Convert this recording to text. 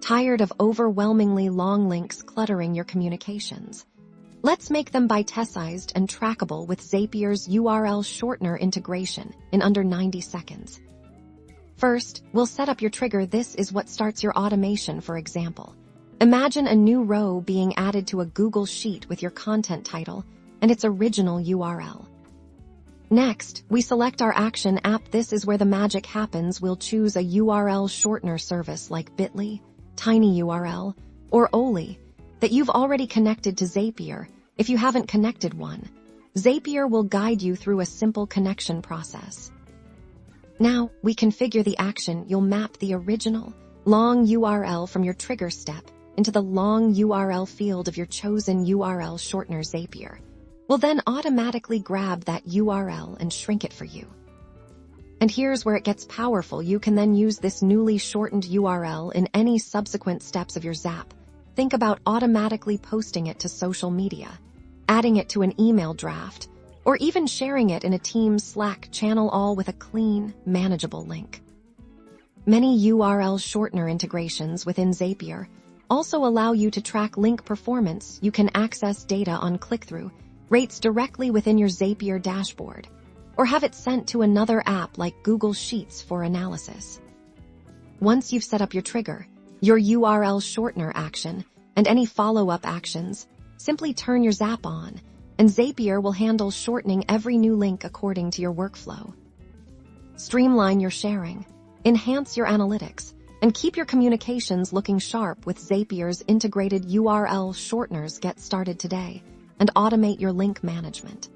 Tired of overwhelmingly long links cluttering your communications? Let's make them bite-sized and trackable with Zapier's URL shortener integration in under 90 seconds. First, we'll set up your trigger. This is what starts your automation, for example. Imagine a new row being added to a Google Sheet with your content title and its original URL. Next, we select our action app. This is where the magic happens. We'll choose a URL shortener service like Bitly, TinyURL, or Oli that you've already connected to Zapier. If you haven't connected one, Zapier will guide you through a simple connection process. Now, we configure the action. You'll map the original, long URL from your trigger step into the long URL field of your chosen URL shortener. Zapier will then automatically grab that URL and shrink it for you. And here's where it gets powerful. You can then use this newly shortened URL in any subsequent steps of your Zap. Think about automatically posting it to social media, adding it to an email draft, or even sharing it in a Teams Slack channel, all with a clean, manageable link. Many URL shortener integrations within Zapier also allow you to track link performance. You can access data on click-through rates directly within your Zapier dashboard, or have it sent to another app like Google Sheets for analysis. Once you've set up your trigger, your URL shortener action, and any follow-up actions, simply turn your Zap on, and Zapier will handle shortening every new link according to your workflow. Streamline your sharing, enhance your analytics, and keep your communications looking sharp with Zapier's integrated URL shorteners. Get started today and automate your link management.